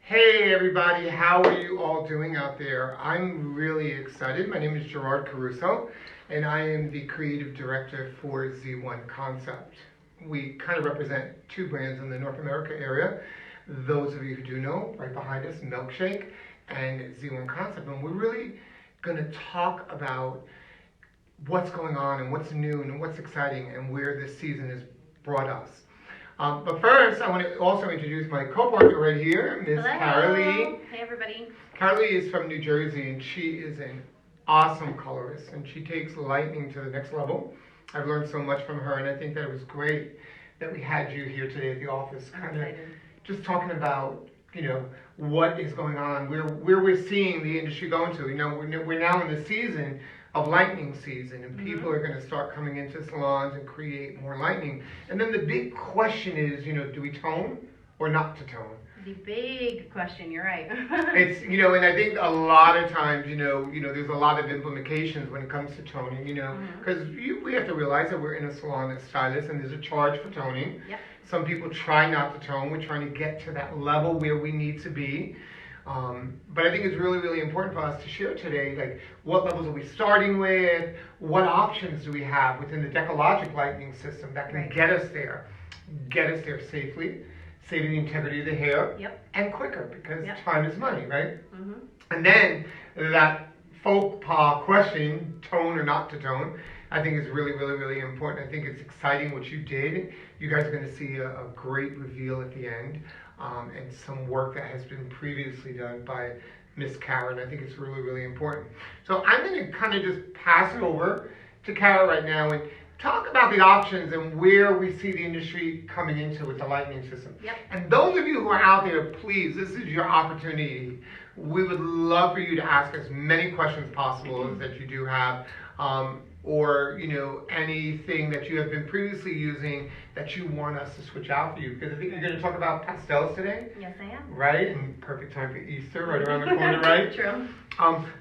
Hey everybody, how are you all doing out there? I'm really excited. My name is Gerard Caruso, and I am the creative director for Z1 Concept. We kind of represent two brands in the North America area. Those of you who do know, right behind us, Milkshake and Z1 Concept. And we're really going to talk about what's going on and what's new and what's exciting and where this season has brought us. But first, I want to also introduce my co-partner right here, Miss Leigh. Hey, everybody. Leigh is from New Jersey, and she is an awesome colorist, and she takes lightning to the next level. I've learned so much from her, and I think that it was great that we had you here today at the office, kind of just talking about, what is going on, where we're seeing the industry going to. We're now in the season of lightning season, and people are going to start coming into salons and create more lightning. And then the big question is, do we tone or not to tone? The big question, you're right. It's, and I think a lot of times, there's a lot of implications when it comes to toning, because we have to realize that we're in a salon as stylists and there's a charge for toning. Yep. Some people try not to tone. We're trying to get to that level where we need to be. But I think it's really, really important for us to share today, like, what levels are we starting with? What options do we have within the Decologic Lightening System that can get us there safely, saving the integrity of the hair, and quicker, because time is money, right? And then that faux pas question, tone or not to tone, I think is really, really, really important. I think it's exciting what you did. You guys are going to see a great reveal at the end. And some work that has been previously done by Miss Karen. I think it's really, really important. So I'm going to kind of just pass it over to Karen right now and talk about the options and where we see the industry coming into with the lightning system. And those of you who are out there, please, this is your opportunity. We would love for you to ask as many questions possible as that you do have. Or anything that you have been previously using that you want us to switch out for you. Because I think you're going to talk about pastels today. Yes, I am. Right? And perfect time for Easter, right around the corner, right? True.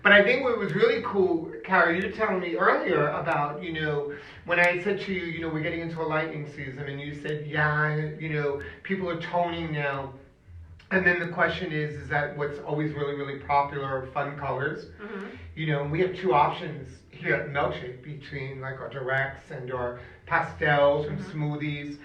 But I think what was really cool, Carrie, you were telling me earlier about, when I said to you, we're getting into a lightning season, and you said, people are toning now. And then the question is that what's always really, really popular are fun colors. We have two options here at Milkshake between like our directs and our pastels and smoothies.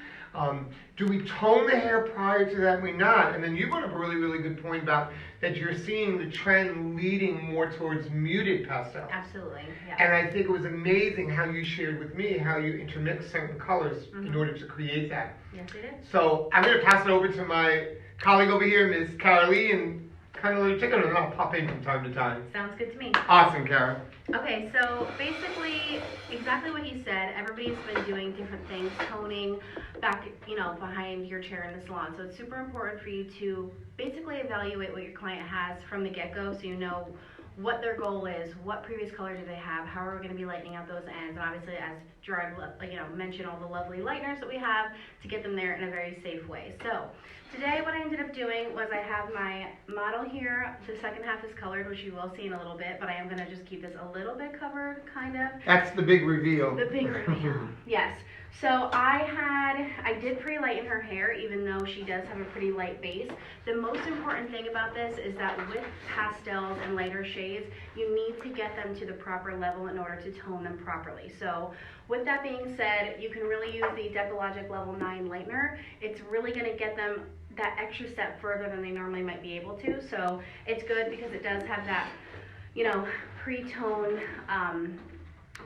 Do we tone the hair prior to that? We not. And then you brought up a really, really good point about that you're seeing the trend leading more towards muted pastels. Absolutely, yeah. And I think it was amazing how you shared with me how you intermix certain colors in order to create that. Yes, it is. So I'm going to pass it over to my colleague over here, Miss Leigh, and kind of let you take it, and I'll pop in from time to time. Sounds good to me. Awesome, Karen. Okay, so basically, exactly what he said. Everybody's been doing different things, toning back, behind your chair in the salon. So it's super important for you to basically evaluate what your client has from the get-go, so you know what their goal is, what previous color do they have, how are we going to be lightening out those ends, and obviously, as Gerard mentioned, all the lovely lighteners that we have to get them there in a very safe way. So today what I ended up doing was I have my model here. The second half is colored, which you will see in a little bit, but I am going to just keep this a little bit covered, kind of. That's the big reveal. The big reveal, yes. So I did pre-lighten her hair, even though she does have a pretty light base. The most important thing about this is that with pastels and lighter shades, you need to get them to the proper level in order to tone them properly. So with that being said, you can really use the Decologic Level 9 lightener. It's really going to get them that extra step further than they normally might be able to. So it's good because it does have that, pre-tone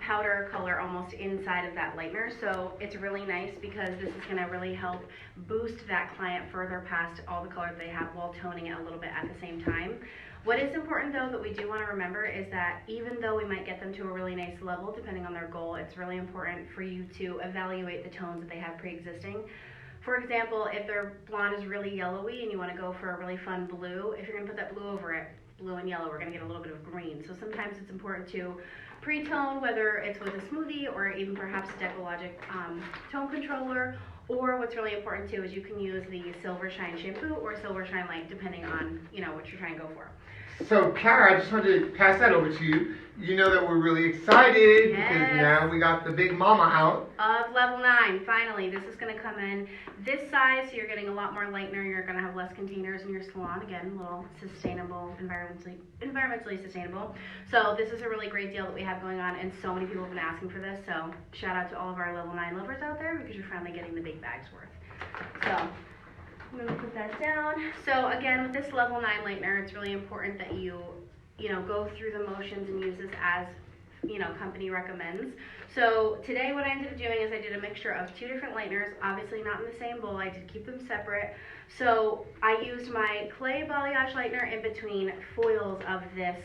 powder color almost inside of that lightener. So it's really nice because this is going to really help boost that client further past all the colors they have while toning it a little bit at the same time. What is important though that we do want to remember is that even though we might get them to a really nice level depending on their goal, it's really important for you to evaluate the tones that they have pre-existing. For example, if their blonde is really yellowy and you want to go for a really fun blue, if you're going to put that blue over it, blue and yellow, we're going to get a little bit of green. So sometimes it's important to pre-tone, whether it's with a smoothie or even perhaps a Decologic tone controller, Or what's really important too is you can use the Silver Shine shampoo or Silver Shine Light depending on, you know, what you're trying to go for. So, Kara, I just wanted to pass that over to you. You know that we're really excited because now we got the big mama out. Of level 9, finally. This is going to come in this size, so you're getting a lot more lightener. You're going to have less containers in your salon. Again, a little sustainable, environmentally sustainable. So this is a really great deal that we have going on, and so many people have been asking for this. So shout out to all of our level 9 lovers out there because you're finally getting the big bags worth. So I'm going to put that down. So again, with this level 9 lightener, it's really important that you go through the motions and use this as, company recommends. So today what I ended up doing is I did a mixture of 2 different lighteners, obviously not in the same bowl. I did keep them separate. So I used my clay balayage lightener in between foils of this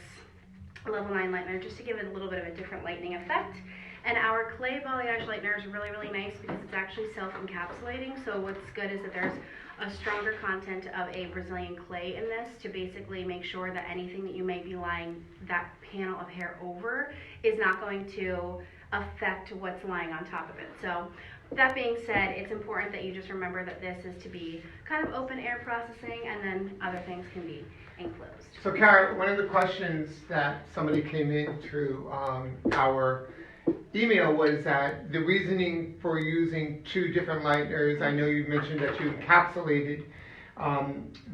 level 9 lightener just to give it a little bit of a different lightening effect. And our clay balayage lightener is really, really nice because it's actually self-encapsulating. So what's good is that there's a stronger content of a Brazilian clay in this to basically make sure that anything that you may be lying that panel of hair over is not going to affect what's lying on top of it. So that being said, it's important that you just remember that this is to be kind of open air processing, and then other things can be enclosed. So, Kara, one of the questions that somebody came in through our email was that the reasoning for using 2 different lighteners. I know you mentioned that you encapsulated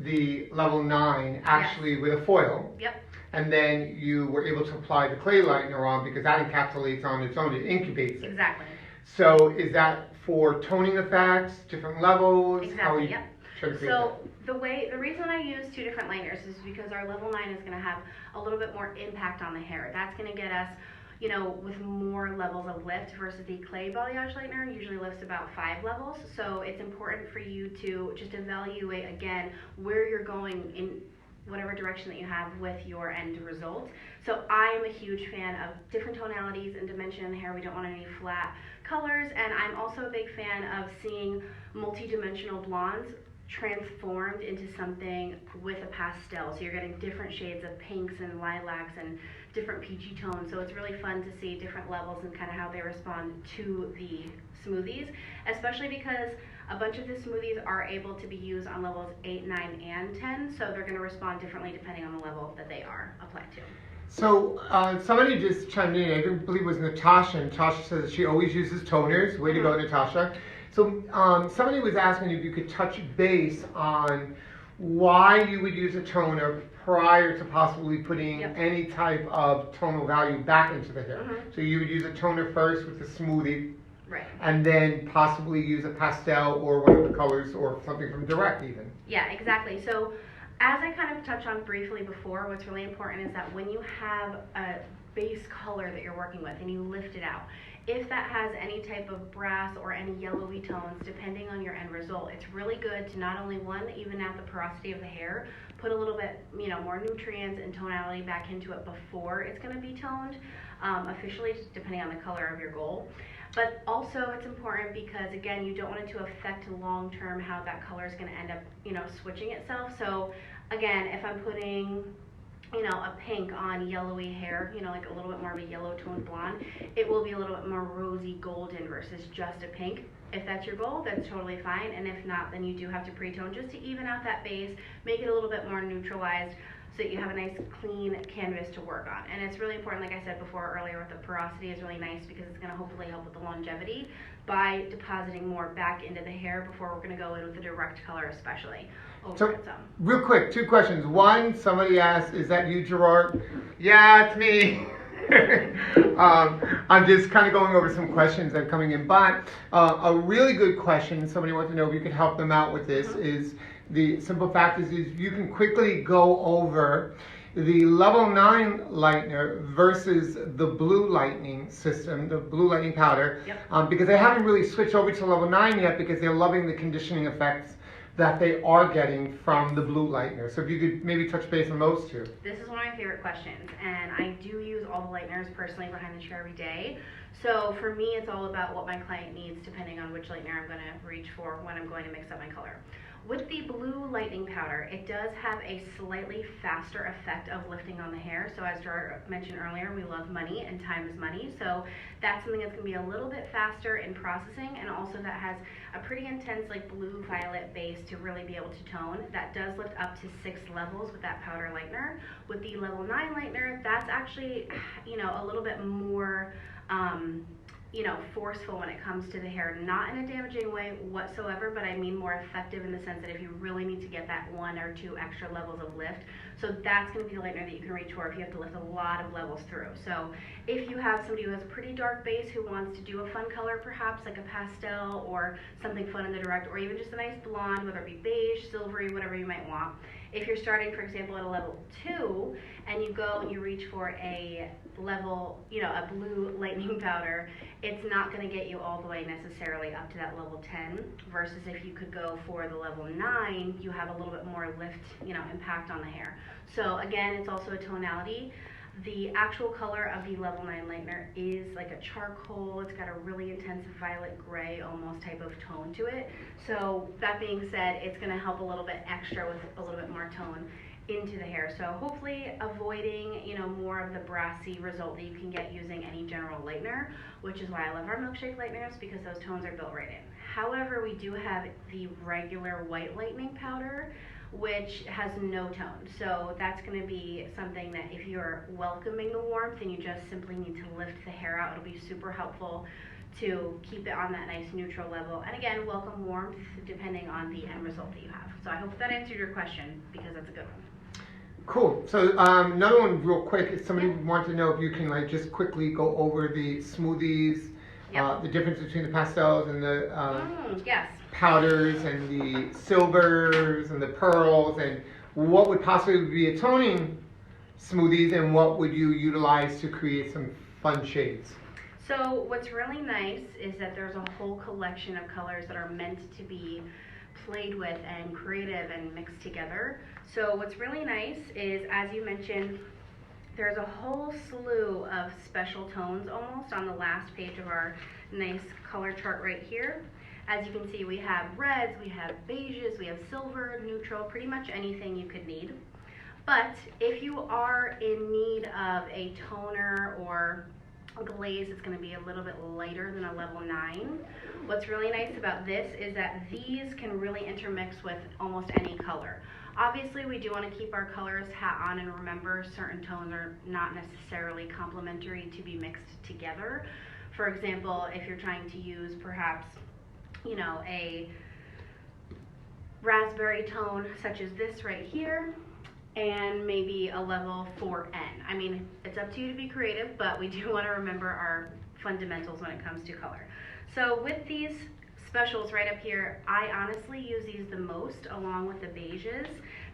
the level 9 actually with a foil. Yep. And then you were able to apply the clay lightener on because that encapsulates on its own. It incubates it. Exactly. So is that for toning effects, different levels? Exactly, yep. So that? the reason I use 2 different lighteners is because our level 9 is going to have a little bit more impact on the hair. That's going to get us, with more levels of lift versus the clay balayage lightener usually lifts about 5 levels. So it's important for you to just evaluate again where you're going in whatever direction that you have with your end result. So I am a huge fan of different tonalities and dimension in the hair. We don't want any flat colors, and I'm also a big fan of seeing multi-dimensional blondes transformed into something with a pastel. So you're getting different shades of pinks and lilacs and different peachy tones. So it's really fun to see different levels and kind of how they respond to the smoothies, especially because a bunch of the smoothies are able to be used on levels 8, 9, and 10. So they're going to respond differently depending on the level that they are applied to. So somebody just chimed in, I believe it was Natasha, and Natasha says that she always uses toners. Way to go, Natasha. So somebody was asking if you could touch base on why you would use a toner prior to possibly putting any type of tonal value back into the hair. So you would use a toner first with the smoothie, right, and then possibly use a pastel or one of the colors or something from Direct even. Yeah, exactly. So as I kind of touched on briefly before, what's really important is that when you have a base color that you're working with and you lift it out, if that has any type of brass or any yellowy tones, depending on your end result, it's really good to not only even out the porosity of the hair, put a little bit, more nutrients and tonality back into it before it's going to be toned, officially, depending on the color of your goal. But also it's important because, again, you don't want it to affect long-term how that color is going to end up, switching itself. So again, if I'm putting a pink on yellowy hair, like a little bit more of a yellow toned blonde, it will be a little bit more rosy golden versus just a pink. If that's your goal, that's totally fine. And if not, then you do have to pre-tone just to even out that base, make it a little bit more neutralized so that you have a nice clean canvas to work on. And it's really important, like I said before earlier, with the porosity is really nice because it's going to hopefully help with the longevity by depositing more back into the hair before we're going to go in with the direct color especially. So, real quick, 2 questions. One, somebody asked, is that you, Gerard? Yeah, it's me. I'm just kind of going over some questions that are coming in. But a really good question, somebody wants to know if you could help them out with this, is the simple fact is you can quickly go over the level 9 lightener versus the blue lightening system, the blue lightening powder, because they haven't really switched over to level 9 yet because they're loving the conditioning effects that they are getting from the blue lightener. So if you could maybe touch base on those 2. This is one of my favorite questions, and I do use all the lighteners personally behind the chair every day. So for me, it's all about what my client needs depending on which lightener I'm going to reach for when I'm going to mix up my color. With the blue lightening powder, it does have a slightly faster effect of lifting on the hair. So as Gerard mentioned earlier, we love money and time is money. So that's something that's gonna be a little bit faster in processing, and also that has a pretty intense like blue violet base to really be able to tone. That does lift up to 6 levels with that powder lightener. With the level 9 lightener, that's actually, you know, a little bit more, you know, forceful when it comes to the hair, not in a damaging way whatsoever, but I mean more effective in the sense that if you really need to get that 1 or 2 extra levels of lift, so that's going to be the lightener that you can reach for if you have to lift a lot of levels through. So if you have somebody who has a pretty dark base who wants to do a fun color, perhaps like a pastel or something fun in the direct, or even just a nice blonde, whether it be beige, silvery, whatever you might want. If you're starting, for example, at a level 2 and you go and you reach for a level, you know, a blue lightening powder, it's not going to get you all the way necessarily up to that level 10, versus if you could go for the level 9, you have a little bit more lift, you know, impact on the hair. So again, it's also a tonality. The actual color of the level 9 lightener is like a charcoal. It's got a really intense violet gray almost type of tone to it. So that being said, it's going to help a little bit extra with a little bit more tone into the hair. So hopefully avoiding, you know, more of the brassy result that you can get using any general lightener, which is why I love our milkshake lighteners, because those tones are built right in. However, we do have the regular white lightening powder, which has no tone. So that's going to be something that if you're welcoming the warmth and you just simply need to lift the hair out, it'll be super helpful to keep it on that nice neutral level. And again, welcome warmth depending on the end result that you have. So I hope that answered your question, because that's a good one. Cool. So another one real quick, if somebody wants to know if you can like just quickly go over the smoothies, the difference between the pastels and the yes. powders and the silvers and the pearls, and what would possibly be a toning smoothies, and what would you utilize to create some fun shades? So what's really nice is that there's a whole collection of colors that are meant to be played with and creative and mixed together. So what's really nice is, as you mentioned, there's a whole slew of special tones almost on the last page of our nice color chart right here. As you can see, we have reds, we have beiges, we have silver, neutral, pretty much anything you could need. But if you are in need of a toner or a glaze that's going to be a little bit lighter than a level 9, what's really nice about this is that these can really intermix with almost any color. Obviously, we do want to keep our colors hat on, and remember, certain tones are not necessarily complementary to be mixed together. For example, if you're trying to use perhaps, you know, a raspberry tone such as this right here, and maybe a level 4N. I mean, it's up to you to be creative, but we do want to remember our fundamentals when it comes to color. So with these specials right up here, I honestly use these the most along with the beiges,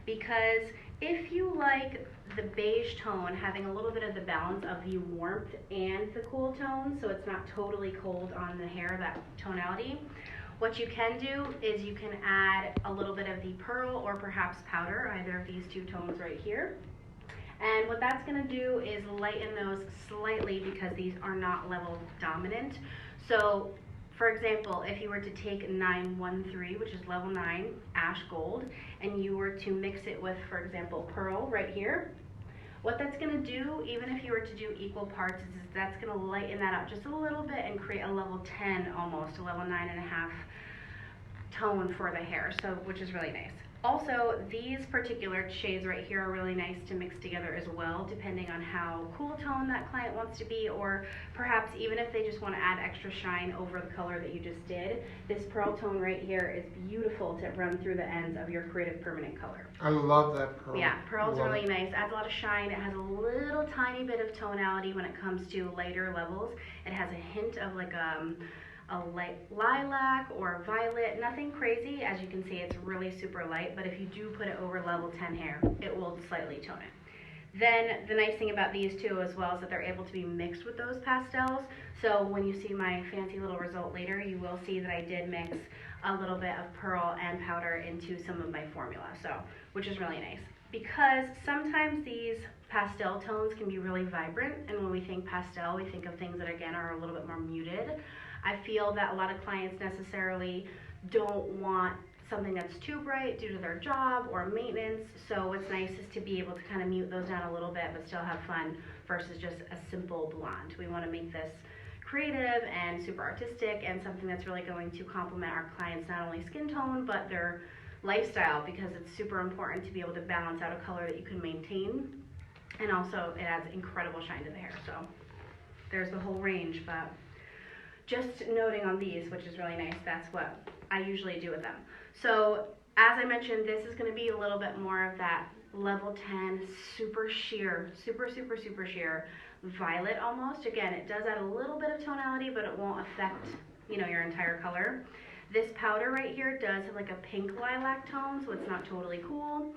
because if you like the beige tone having a little bit of the balance of the warmth and the cool tone, so it's not totally cold on the hair, that tonality, what you can do is you can add a little bit of the pearl or perhaps powder, either of these two tones right here. And what that's going to do is lighten those slightly, because these are not level dominant. So for example, if you were to take 913, which is level 9 ash gold, and you were to mix it with, for example, pearl right here, what that's going to do, even if you were to do equal parts, is that's going to lighten that up just a little bit and create a level 10 almost, a level 9.5 tone for the hair, so which is really nice. Also, these particular shades right here are really nice to mix together as well, depending on how cool tone that client wants to be, or perhaps even if they just want to add extra shine over the color that you just did. This pearl tone right here is beautiful to run through the ends of your creative permanent color. I love that pearl. Yeah, pearl's really nice, adds a lot of shine. It has a little tiny bit of tonality when it comes to lighter levels. It has a hint of like a light lilac or violet, nothing crazy. As you can see, it's really super light, but if you do put it over level 10 hair, it will slightly tone it. Then the nice thing about these two as well is that they're able to be mixed with those pastels. So when you see my fancy little result later, you will see that I did mix a little bit of pearl and powder into some of my formula, so which is really nice. Because sometimes these pastel tones can be really vibrant, and when we think pastel, we think of things that again are a little bit more muted. I feel that a lot of clients necessarily don't want something that's too bright due to their job or maintenance. So what's nice is to be able to kind of mute those down a little bit but still have fun versus just a simple blonde. We want to make this creative and super artistic and something that's really going to complement our clients' not only skin tone but their lifestyle, because it's super important to be able to balance out a color that you can maintain, and also it adds incredible shine to the hair. So there's the whole range, but just noting on these, which is really nice, that's what I usually do with them. So as I mentioned, this is going to be a little bit more of that level 10 super sheer, super sheer violet almost. Again, it does add a little bit of tonality, but it won't affect, you know, your entire color. This powder right here does have like a pink lilac tone, so it's not totally cool.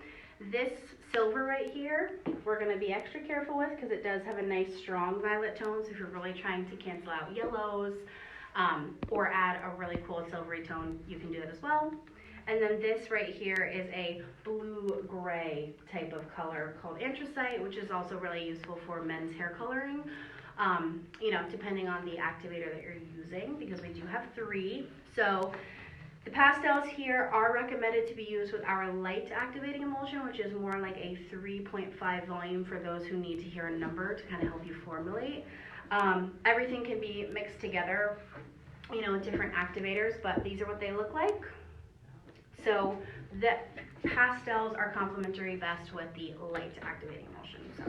This silver right here, we're going to be extra careful with because it does have a nice strong violet tone, so if you're really trying to cancel out yellows or add a really cool silvery tone, you can do that as well. And then this right here is a blue-gray type of color called anthracite, which is also really useful for men's hair coloring, you know, depending on the activator that you're using, because we do have 3. So the pastels here are recommended to be used with our light activating emulsion, which is more like a 3.5 volume for those who need to hear a number to kind of help you formulate. Everything can be mixed together, you know, with different activators, but these are what they look like. So the pastels are complementary best with the light activating emulsion. So.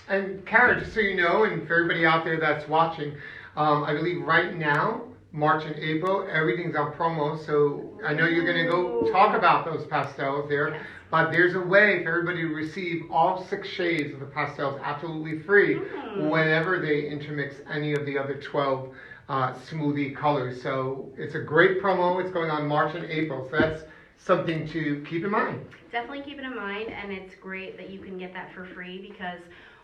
And Kara, just so you know, and for everybody out there that's watching, I believe right now, March and April, everything's on promo. So I know you're going to go talk about those pastels there, yes. But there's a way for everybody to receive all 6 shades of the pastels absolutely free whenever they intermix any of the other 12 smoothie colors. So it's a great promo. It's going on March and April. So that's something to keep in mind. Definitely keep it in mind, and it's great that you can get that for free, because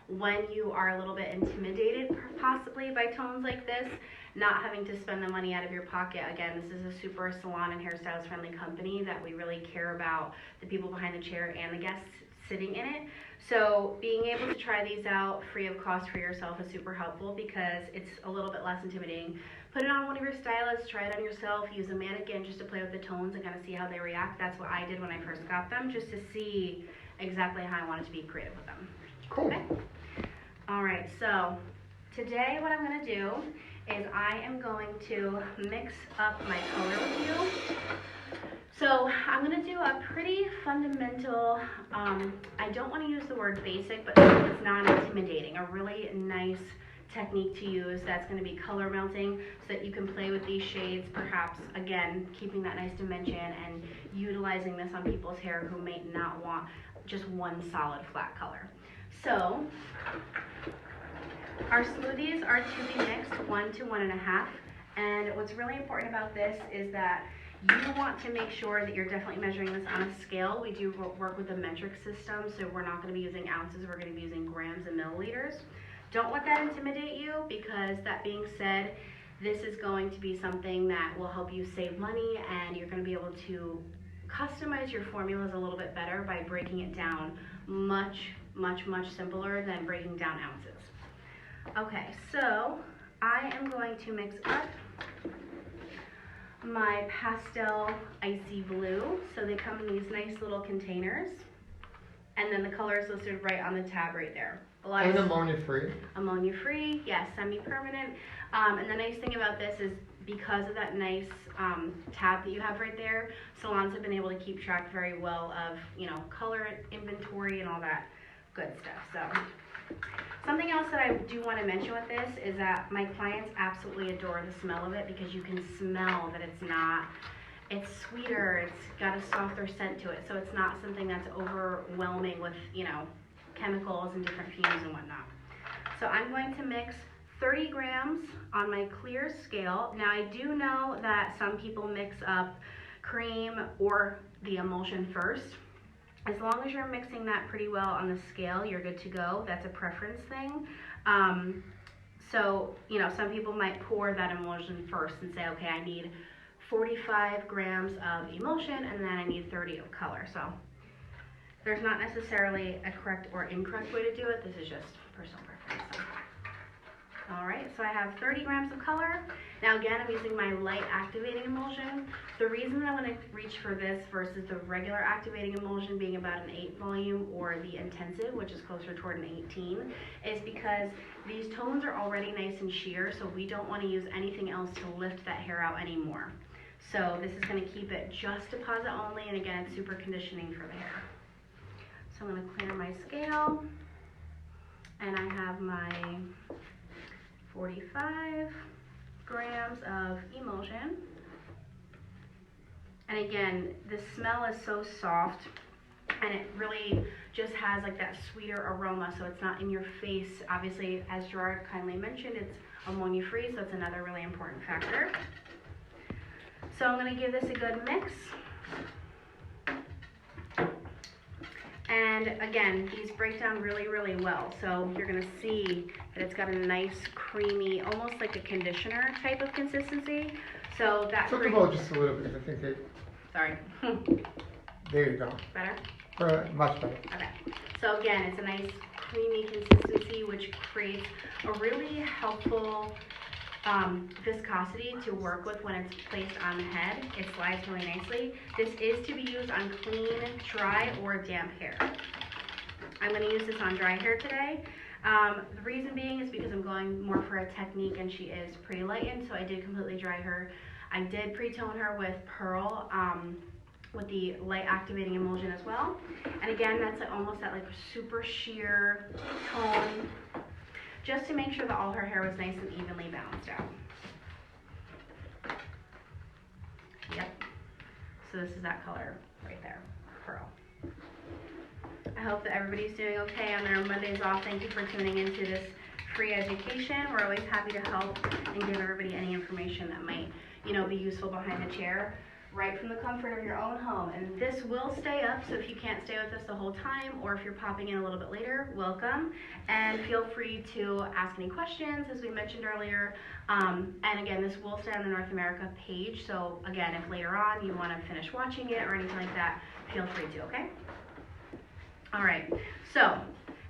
when you are a little bit intimidated possibly by tones like this, not having to spend the money out of your pocket. Again, this is a super salon and hairstyles friendly company that we really care about the people behind the chair and the guests sitting in it. So being able to try these out free of cost for yourself is super helpful, because it's a little bit less intimidating. Put it on one of your stylists, try it on yourself, use a mannequin just to play with the tones and kind of see how they react. That's what I did when I first got them, just to see exactly how I wanted to be creative with them. Cool. Okay? All right, so today what I'm going to do is I am going to mix up my color with you. So I'm going to do a pretty fundamental, I don't want to use the word basic, but it's not intimidating, a really nice technique to use that's going to be color melting, so that you can play with these shades, perhaps again keeping that nice dimension and utilizing this on people's hair who may not want just one solid flat color. So our smoothies are to be mixed 1 to 1.5, and what's really important about this is that you want to make sure that you're definitely measuring this on a scale. We do work with a metric system, so we're not going to be using ounces, we're going to be using grams and milliliters. Don't let that intimidate you, because that being said, this is going to be something that will help you save money, and you're going to be able to customize your formulas a little bit better by breaking it down much simpler than breaking down ounces. Okay, so I am going to mix up my pastel icy blue. So they come in these nice little containers, and then the color is listed right on the tab right there. And ammonia free. Ammonia free, yes, semi-permanent. And the nice thing about this is, because of that nice tab that you have right there, salons have been able to keep track very well of, you know, color inventory and all that good stuff. So something else that I do want to mention with this is that my clients absolutely adore the smell of it, because you can smell that it's sweeter, it's got a softer scent to it, so it's not something that's overwhelming with, you know, chemicals and different fumes and whatnot. So I'm going to mix 30 grams on my clear scale. Now I do know that some people mix up cream or the emulsion first. As long as you're mixing that pretty well on the scale, you're good to go. That's a preference thing. So, you know, some people might pour that emulsion first and say, okay, I need 45 grams of emulsion and then I need 30 of color. So there's not necessarily a correct or incorrect way to do it. This is just personal preference. So. All right, so I have 30 grams of color. Now again, I'm using my light activating emulsion. The reason that I'm going to reach for this versus the regular activating emulsion being about an 8 volume or the intensive, which is closer toward an 18, is because these tones are already nice and sheer, so we don't want to use anything else to lift that hair out anymore. So this is going to keep it just deposit only, and again, it's super conditioning for the hair. So I'm going to clear my scale, and I have my 45 grams of emulsion. And again, the smell is so soft, and it really just has like that sweeter aroma, so it's not in your face. Obviously, as Gerard kindly mentioned, it's ammonia free, so it's another really important factor. So I'm going to give this a good mix. And again, these break down really, really well. So you're going to see that it's got a nice, creamy, almost like a conditioner type of consistency. So that Flip the bowl just a little bit, because I think it... Sorry. There you go. Better? Much better. Okay. So again, it's a nice, creamy consistency, which creates a really helpful viscosity to work with when it's placed on the head. It slides really nicely. This is to be used on clean, dry, or damp hair. I'm going to use this on dry hair today. The reason being is because I'm going more for a technique, and she is pretty lightened, so I did completely dry her. I did pre-tone her with Pearl, with the light activating emulsion as well. And again, that's like almost that like super sheer tone, just to make sure that all her hair was nice and evenly balanced out. Yep. So this is that color right there, Pearl. I hope that everybody's doing okay on their Mondays off. Thank you for tuning into this free education. We're always happy to help and give everybody any information that might, be useful behind the chair, right from the comfort of your own home. And this will stay up, so if you can't stay with us the whole time, or if you're popping in a little bit later, welcome. And feel free to ask any questions, as we mentioned earlier. And again, this will stay on the North America page, so again, if later on you want to finish watching it or anything like that, feel free to, okay? All right, so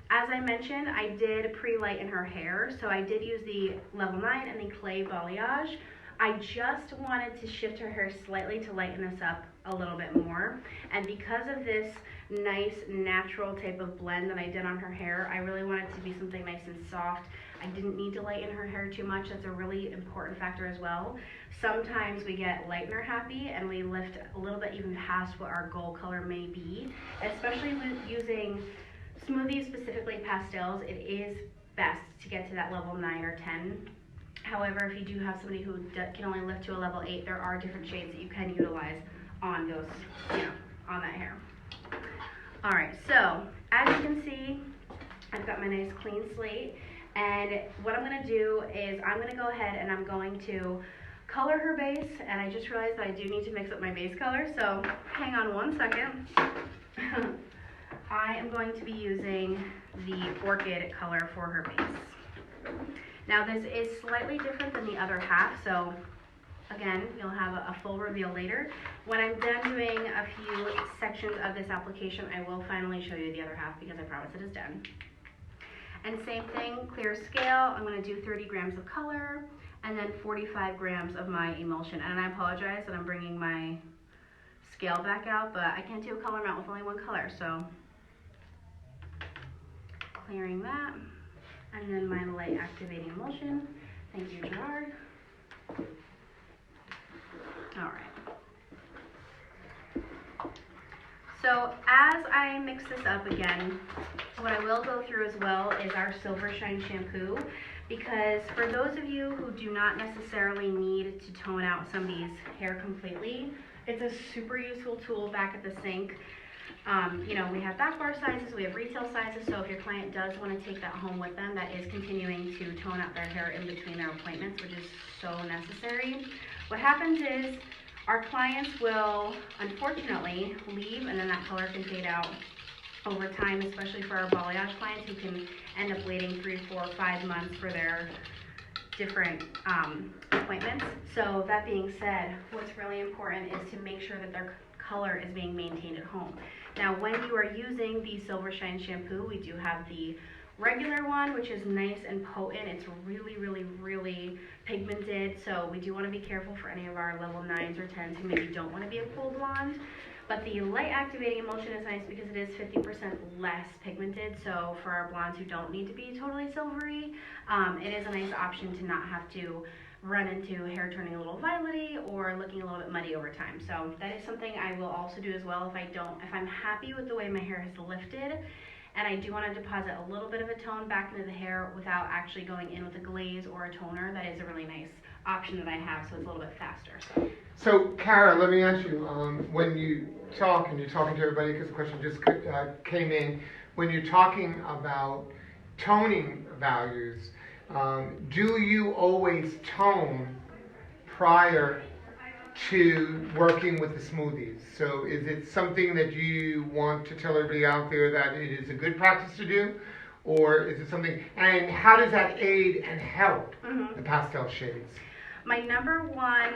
as I mentioned, I did pre-lighten her hair, so I did use the level 9 and the clay balayage. I just wanted to shift her hair slightly to lighten this up a little bit more. And because of this nice natural type of blend that I did on her hair, I really wanted it to be something nice and soft. I didn't need to lighten her hair too much. That's a really important factor as well. Sometimes we get lightener happy and we lift a little bit even past what our goal color may be, especially with using Smoothies, specifically pastels. It is best to get to that level 9 or 10. However, if you do have somebody who can only lift to a level 8, there are different shades that you can utilize on those, on that hair. All right, so as you can see, I've got my nice clean slate, and what I'm going to do is I'm going to go ahead and I'm going to color her base, and I just realized that I do need to mix up my base color, so hang on one second. I am going to be using the orchid color for her base. Now this is slightly different than the other half, so again, you'll have a full reveal later. When I'm done doing a few sections of this application, I will finally show you the other half because I promise it is done. And same thing, clear scale, I'm going to do 30 grams of color and then 45 grams of my emulsion. And I apologize that I'm bringing my scale back out, but I can't do a color amount with only one color, so clearing that. And then my light activating emulsion. Thank you, Gerard. All right. So as I mix this up again, what I will go through as well is our Silver Shine shampoo, because for those of you who do not necessarily need to tone out somebody's hair completely, it's a super useful tool back at the sink. We have back bar sizes, we have retail sizes, so if your client does want to take that home with them, that is continuing to tone out their hair in between their appointments, which is so necessary. What happens is our clients will, unfortunately, leave, and then that color can fade out over time, especially for our balayage clients who can end up waiting 3, 4, 5 months for their different appointments. So that being said, what's really important is to make sure that their color is being maintained at home. Now, when you are using the Silver Shine shampoo, we do have the regular one, which is nice and potent. It's really, really, really pigmented, so we do want to be careful for any of our level 9s or 10s who maybe don't want to be a full blonde. But the light activating emulsion is nice because it is 50% less pigmented, so for our blondes who don't need to be totally silvery, it is a nice option to not have to run into hair turning a little violety or looking a little bit muddy over time. So that is something I will also do as well if I'm happy with the way my hair has lifted and I do want to deposit a little bit of a tone back into the hair without actually going in with a glaze or a toner. That is a really nice option that I have, so it's a little bit faster. So Kara, let me ask you, when you talk and you're talking to everybody, because the question just came in, when you're talking about toning values, do you always tone prior to working with the smoothies? So is it something that you want to tell everybody out there that it is a good practice to do? Or is it something, and how does that aid and help the pastel shades? My number one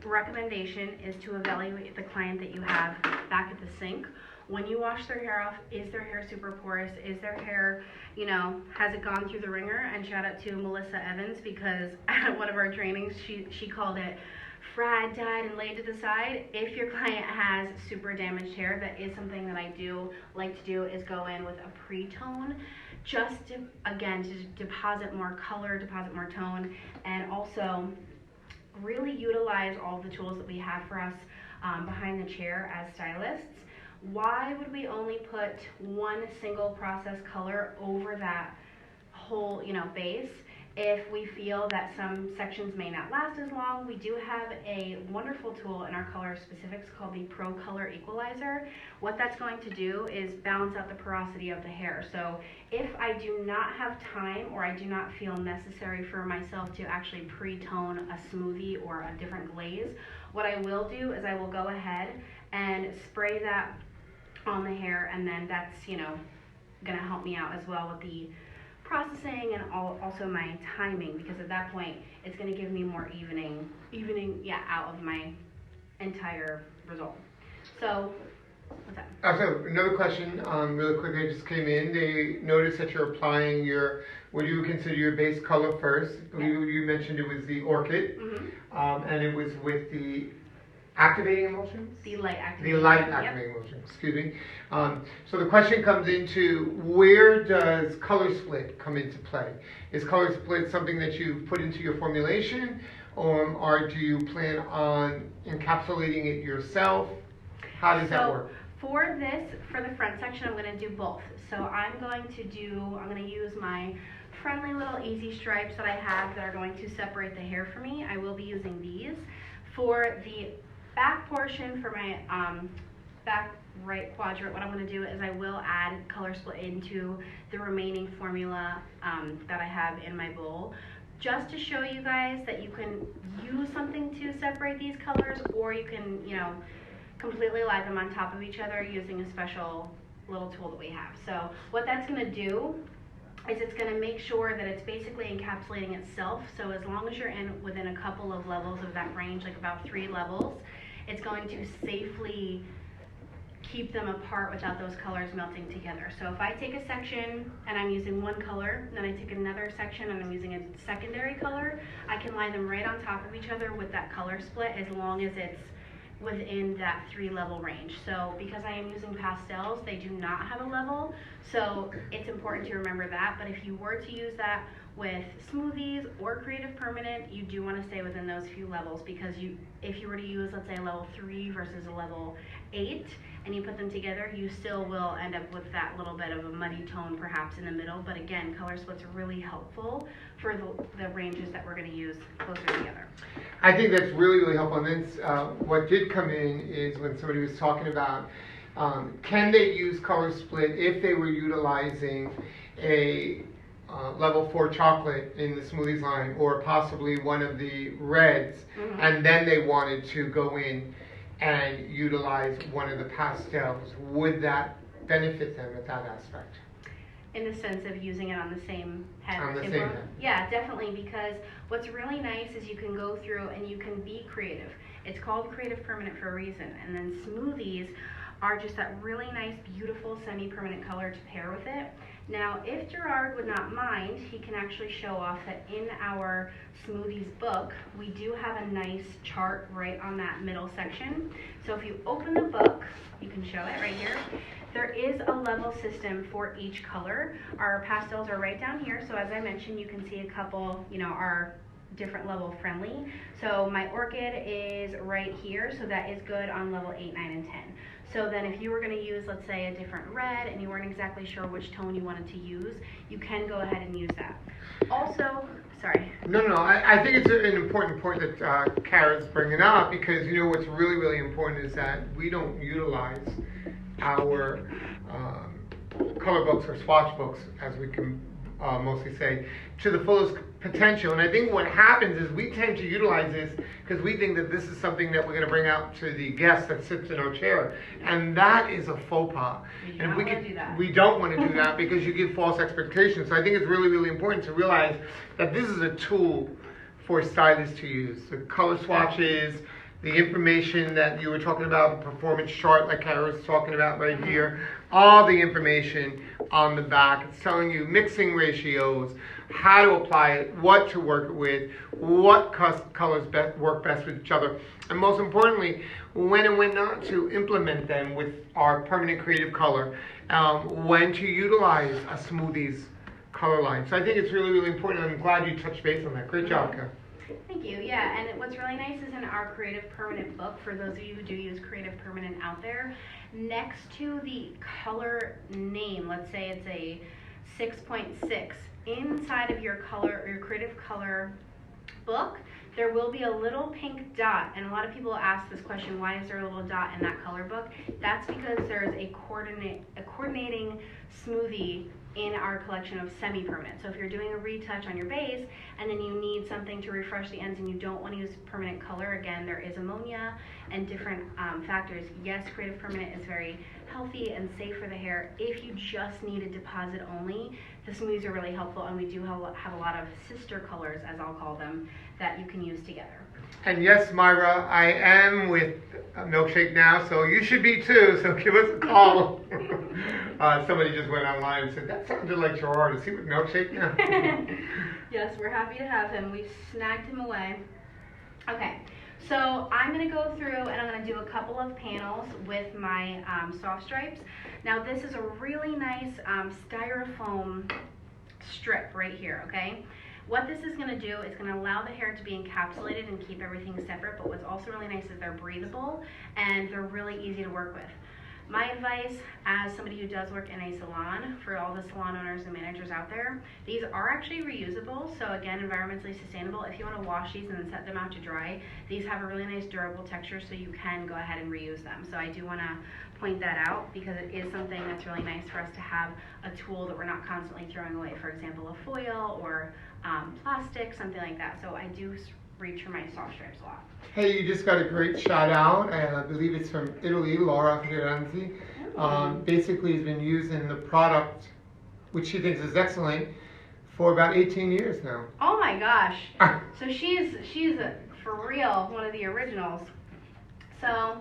recommendation is to evaluate the client that you have back at the sink. When you wash their hair off, is their hair super porous? Is their hair, has it gone through the ringer? And shout out to Melissa Evans, because at one of our trainings, she called it fried, dyed, and laid to the side. If your client has super damaged hair, that is something that I do like to do, is go in with a pre-tone, just to, again, to deposit more color, deposit more tone, and also really utilize all the tools that we have for us behind the chair as stylists. Why would we only put one single process color over that whole, base? If we feel that some sections may not last as long, we do have a wonderful tool in our color specifics called the Pro Color Equalizer. What that's going to do is balance out the porosity of the hair. So if I do not have time or I do not feel necessary for myself to actually pre-tone a smoothie or a different glaze, what I will do is I will go ahead and spray that on the hair, and then that's, gonna help me out as well with the processing and also my timing, because at that point it's going to give me more evening out of my entire result. So what's that? So another question, really quickly, just came in. They noticed that you're applying what you would consider your base color first. Yeah. You mentioned it was the orchid, and it was with the activating emulsions? The light activating. The light activating emulsion, excuse me. So the question comes into, where does color split come into play? Is color split something that you put into your formulation, or do you plan on encapsulating it yourself? How does that work? For the front section, I'm going to do both. So I'm going to use my friendly little easy stripes that I have that are going to separate the hair for me. I will be using these. For the back portion, for my back right quadrant, what I'm going to do is I will add color split into the remaining formula that I have in my bowl, just to show you guys that you can use something to separate these colors, or you can, completely lay them on top of each other using a special little tool that we have. So what that's going to do is it's going to make sure that it's basically encapsulating itself. So as long as you're within a couple of levels of that range, like about 3 levels, it's going to safely keep them apart without those colors melting together. So if I take a section and I'm using one color, then I take another section and I'm using a secondary color, I can lie them right on top of each other with that color split, as long as it's within that 3-level range. So because I am using pastels, they do not have a level, so it's important to remember that. But if you were to use that with smoothies or creative permanent, you do want to stay within those few levels, because if you were to use, let's say, a level 3 versus a level 8, and you put them together, you still will end up with that little bit of a muddy tone perhaps in the middle. But again, color splits are really helpful for the ranges that we're going to use closer together. I think that's really, really helpful. And then what did come in is when somebody was talking about, can they use color split if they were utilizing a level 4 chocolate in the smoothies line, or possibly one of the reds, and then they wanted to go in and utilize one of the pastels. Would that benefit them at that aspect? In the sense of using it on the same head? On the same head. Yeah, definitely, because what's really nice is you can go through and you can be creative. It's called creative permanent for a reason. And then smoothies are just that really nice, beautiful, semi-permanent color to pair with it. Now, if Gerard would not mind, he can actually show off that in our Smoothies book, we do have a nice chart right on that middle section. So if you open the book, you can show it right here. There is a level system for each color. Our pastels are right down here. So as I mentioned, you can see a couple, are different level friendly. So my orchid is right here, so that is good on level 8, 9, and 10. So then if you were going to use, let's say, a different red and you weren't exactly sure which tone you wanted to use, you can go ahead and use that. Also, sorry. No, I think it's an important point that Kara's bringing up, because what's really, really important is that we don't utilize our color books or swatch books, as we can mostly say, to the fullest potential. And I think what happens is we tend to utilize this because we think that this is something that we're going to bring out to the guest that sits in our chair, and that is a faux pas. We don't want to do that because you give false expectations. So I think it's really, really important to realize that this is a tool for stylists to use. The color swatches, the information that you were talking about, the performance chart like Kara was talking about right here, all the information on the back. It's telling you mixing ratios, how to apply it, what to work with, what colors work best with each other, and most importantly, when and when not to implement them with our permanent creative color, when to utilize a Smoothies color line. So I think it's really, really important, and I'm glad you touched base on that. Great job, Kara. Thank you. Yeah, and what's really nice is in our Creative Permanent book, for those of you who do use Creative Permanent out there, next to the color name, let's say it's a 6.6, inside of your color or your Creative Color book, there will be a little pink dot, and a lot of people ask this question, why is there a little dot in that color book? That's because there's a coordinating smoothie in our collection of semi-permanent. So if you're doing a retouch on your base and then you need something to refresh the ends and you don't want to use permanent color, again, there is ammonia and different factors. Yes, Creative Permanent is very healthy and safe for the hair. If you just need a deposit only, the smoothies are really helpful, and we do have a lot of sister colors, as I'll call them, that you can use together. And yes, Myra, I am with Milkshake now, so you should be too, so give us a call. Somebody just went online and said, that sounded like Gerard. Is he with Milkshake now? Yes, we're happy to have him. We've snagged him away. Okay, so I'm going to go through and I'm going to do a couple of panels with my soft stripes. Now this is a really nice styrofoam strip right here, okay? What this is going to do is going to allow the hair to be encapsulated and keep everything separate, but what's also really nice is they're breathable and they're really easy to work with. My advice as somebody who does work in a salon, for all the salon owners and managers out there, these are actually reusable, so again, environmentally sustainable. If you want to wash these and then set them out to dry, these have a really nice durable texture, so you can go ahead and reuse them. So I do want to point that out because it is something that's really nice for us to have a tool that we're not constantly throwing away. For example, a foil or plastic, something like that. So I do reach for my soft stripes a lot. Hey, you just got a great shout out, and I believe it's from Italy, Laura Fiorenzi. Basically has been using the product, which she thinks is excellent, for about 18 years now. Oh my gosh. So she's for real, one of the originals. So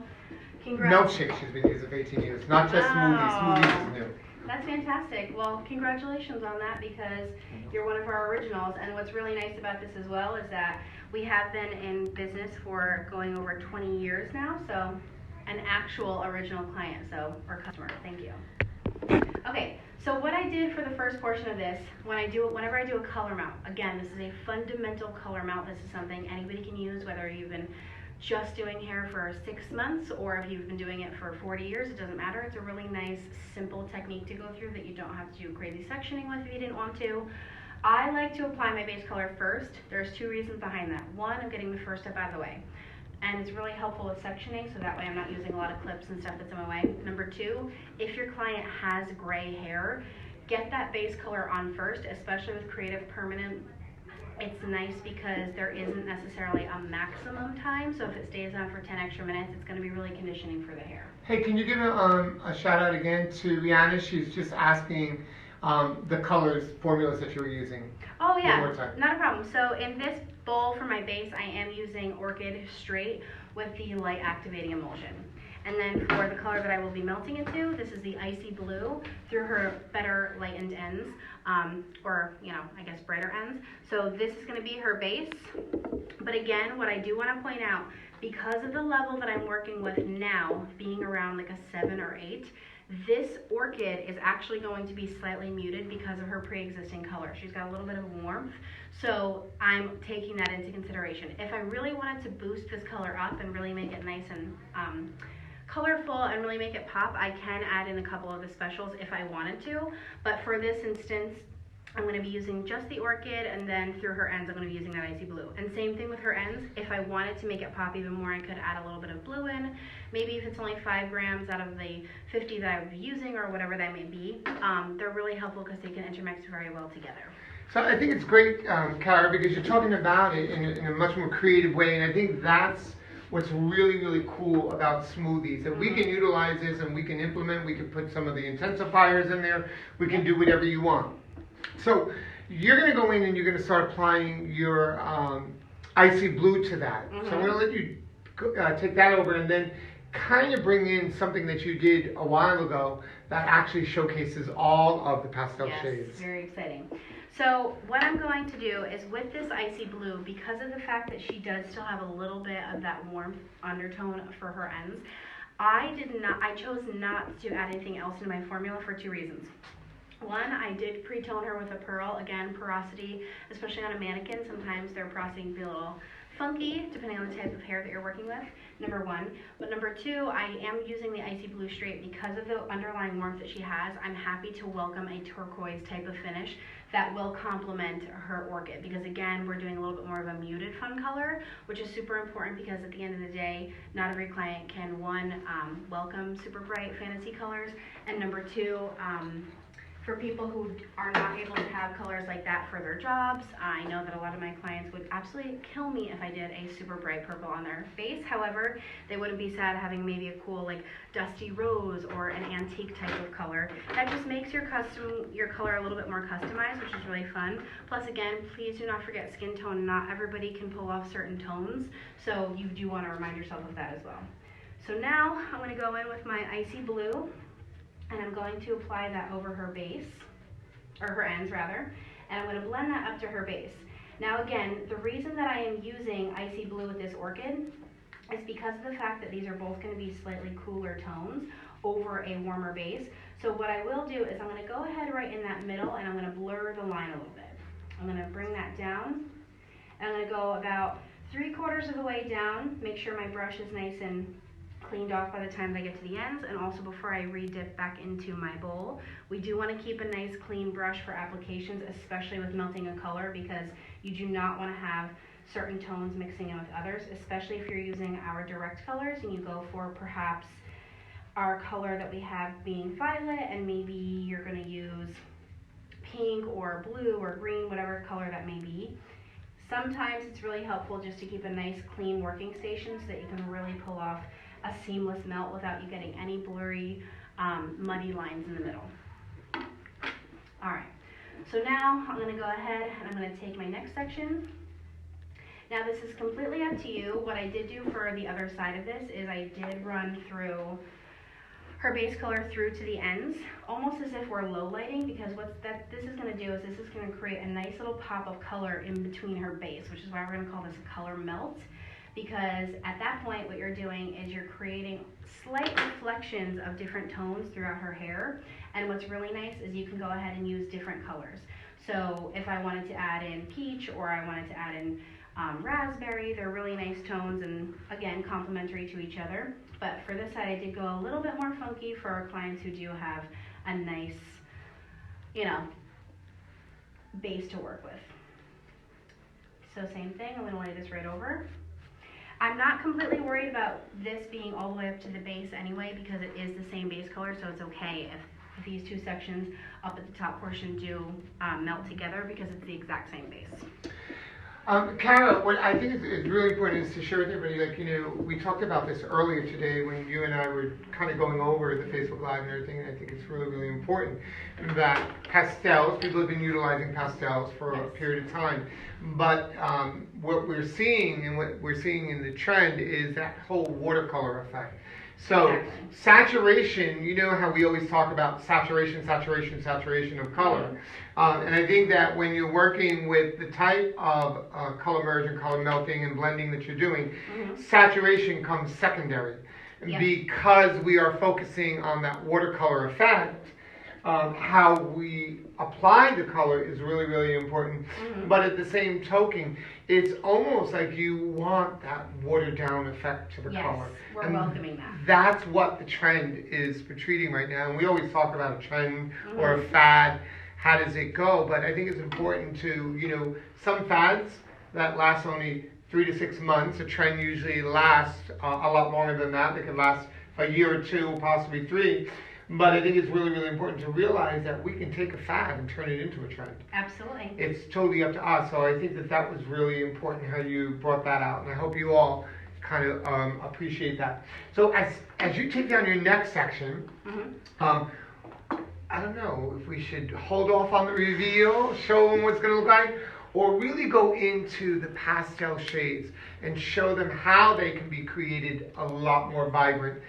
congrats. Milkshake she's been using for 18 years, not just Smoothies. Smoothies is new. That's fantastic. Well, congratulations on that, because you're one of our originals. And what's really nice about this as well is that we have been in business for going over 20 years now, so an actual original client, or customer. Thank you. Okay, so what I did for the first portion of this, whenever I do a color mount, again, this is a fundamental color mount. This is something anybody can use, whether you've been just doing hair for 6 months or if you've been doing it for 40 years, it doesn't matter. It's a really nice, simple technique to go through that you don't have to do crazy sectioning with if you didn't want to. I like to apply my base color first. There's 2 reasons behind that. One, I'm getting the first step out of the way, and it's really helpful with sectioning, so that way I'm not using a lot of clips and stuff that's in my way. Number 2, if your client has gray hair, get that base color on first, especially with Creative Permanent. It's nice because there isn't necessarily a maximum time, so if it stays on for 10 extra minutes, it's going to be really conditioning for the hair. Hey, can you give a shout out again to Rihanna? She's just asking the colors, formulas that you're using. Oh yeah, not a problem. So in this bowl for my base, I am using Orchid Straight with the light activating emulsion. And then for the color that I will be melting it to, this is the Icy Blue through her better lightened ends, or, you know, I guess brighter ends. So this is going to be her base. But again, what I do want to point out, because of the level that I'm working with now, being around like a 7 or 8, this orchid is actually going to be slightly muted because of her pre-existing color. She's got a little bit of warmth, so I'm taking that into consideration. If I really wanted to boost this color up and really make it nice and colorful and really make it pop, I can add in a couple of the specials if I wanted to, but for this instance, I'm going to be using just the orchid, and then through her ends I'm going to be using that Icy Blue. And same thing with her ends. If I wanted to make it pop even more, I could add a little bit of blue in. Maybe if it's only 5 grams out of the 50 that I would be using, or whatever that may be. They're really helpful because they can intermix very well together. So I think it's great, Kara, because you're talking about it in a much more creative way, and I think that's what's really, really cool about smoothies. That we can utilize this and we can implement, we can put some of the intensifiers in there, we can do whatever you want. So you're going to go in and you're going to start applying your Icy Blue to that. So I'm going to let you take that over and then kind of bring in something that you did a while ago that actually showcases all of the pastel shades. Yes, very exciting. So what I'm going to do is with this Icy Blue, because of the fact that she does still have a little bit of that warmth undertone for her ends, I chose not to add anything else into my formula for 2 reasons. One, I did pre-tone her with a pearl. Again, porosity, especially on a mannequin, sometimes their porosity can be a little funky depending on the type of hair that you're working with, number 1. But number 2, I am using the Icy Blue straight because of the underlying warmth that she has. I'm happy to welcome a turquoise type of finish that will complement her orchid, because again, we're doing a little bit more of a muted fun color, which is super important because at the end of the day, not every client can, 1, welcome super bright fantasy colors, and number 2, for people who are not able to have colors like that for their jobs, I know that a lot of my clients would absolutely kill me if I did a super bright purple on their face. However, they wouldn't be sad having maybe a cool like dusty rose or an antique type of color. That just makes your color a little bit more customized, which is really fun. Plus again, please do not forget skin tone. Not everybody can pull off certain tones, so you do want to remind yourself of that as well. So now I'm going to go in with my Icy Blue, and I'm going to apply that over her base, or her ends rather, and I'm going to blend that up to her base. Now again, the reason that I am using Icy Blue with this orchid is because of the fact that these are both going to be slightly cooler tones over a warmer base. So what I will do is I'm going to go ahead right in that middle and I'm going to blur the line a little bit. I'm going to bring that down, and I'm going to go about 3/4 of the way down, make sure my brush is nice and cleaned off by the time I get to the ends, and also before I re-dip back into my bowl. We do want to keep a nice clean brush for applications, especially with melting a color, because you do not want to have certain tones mixing in with others, especially if you're using our direct colors and you go for perhaps our color that we have being violet, and maybe you're going to use pink or blue or green, whatever color that may be. Sometimes it's really helpful just to keep a nice clean working station so that you can really pull off a seamless melt without you getting any blurry, muddy lines in the middle. Alright, so now I'm going to go ahead and I'm going to take my next section. Now this is completely up to you. What I did do for the other side of this is I did run through her base color through to the ends, almost as if we're low lighting, because what this is going to do is this is going to create a nice little pop of color in between her base, which is why we're going to call this a color melt. Because at that point what you're doing is you're creating slight reflections of different tones throughout her hair, and what's really nice is you can go ahead and use different colors. So if I wanted to add in peach, or I wanted to add in raspberry, they're really nice tones and again complementary to each other. But for this side I did go a little bit more funky for our clients who do have a nice, base to work with. So same thing, I'm going to lay this right over. I'm not completely worried about this being all the way up to the base anyway, because it is the same base color, so it's okay if these 2 sections up at the top portion do melt together, because it's the exact same base. Kara, what I think is really important is to share with everybody, we talked about this earlier today when you and I were kind of going over the Facebook Live and everything, and I think it's really, really important that pastels, people have been utilizing pastels for a period of time, but what we're seeing and what we're seeing in the trend is that whole watercolor effect. So Exactly. saturation, you know how we always talk about saturation of color. And I think that when you're working with the type of color merging, color melting, and blending that you're doing, saturation comes secondary. Yep. Because we are focusing on that watercolor effect, how we apply the color is really, really important. But at the same token, it's almost like you want that watered down effect to the color. We're and welcoming that. That's what the trend is portraying right now. And we always talk about a trend or a fad. How does it go? But I think it's important to, you know, some fads that last only 3 to 6 months. A trend usually lasts a lot longer than that. They can last a year or two, possibly 3. But I think it's really, really important to realize that we can take a fad and turn it into a trend. Absolutely. It's totally up to us. So I think that that was really important how you brought that out. And I hope you all kind of appreciate that. So as you take down your next section, I don't know if we should hold off on the reveal, show them what's going to look like, or really go into the pastel shades and show them how they can be created a lot more vibrant,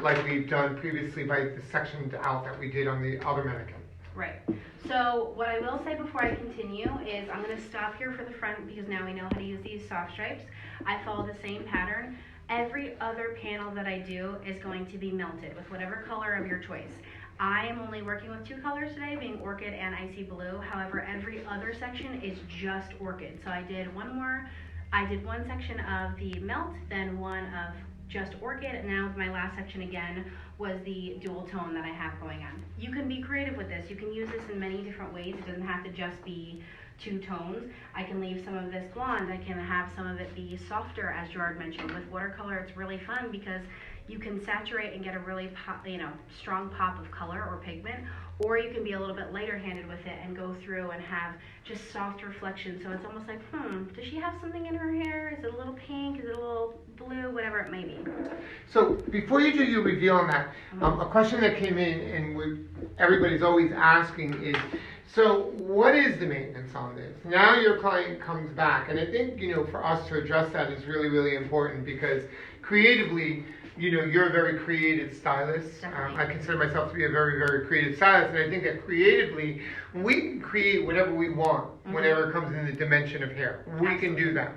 like we've done previously by the sectioned out that we did on the other mannequin. Right. So what I will say before I continue is I'm going to stop here for the front because now we know how to use these soft stripes. I follow the same pattern. Every other panel that I do is going to be melted with whatever color of your choice. I am only working with 2 colors today, being orchid and icy blue. However, every other section is just orchid. So I did one section of the melt, then one of just orchid, and now my last section again was the dual tone that I have going on. You can be creative with this. You can use this in many different ways. It doesn't have to just be 2 tones. I can leave some of this blonde. I can have some of it be softer, as Gerard mentioned. With watercolor, it's really fun because you can saturate and get a really strong pop of color or pigment, or you can be a little bit lighter handed with it and go through and have just soft reflections. So it's almost like, does she have something in her hair? Is it a little pink? Is it a little blue? Whatever it may be. So before you do your reveal on that, a question that came in and everybody's always asking is, so what is the maintenance on this? Now your client comes back, and I think, you know, for us to address that is really, really important because creatively, you know, you're a very creative stylist. I consider myself to be a very, very creative stylist, and I think that creatively, we can create whatever we want whenever it comes in the dimension of hair. We can do that.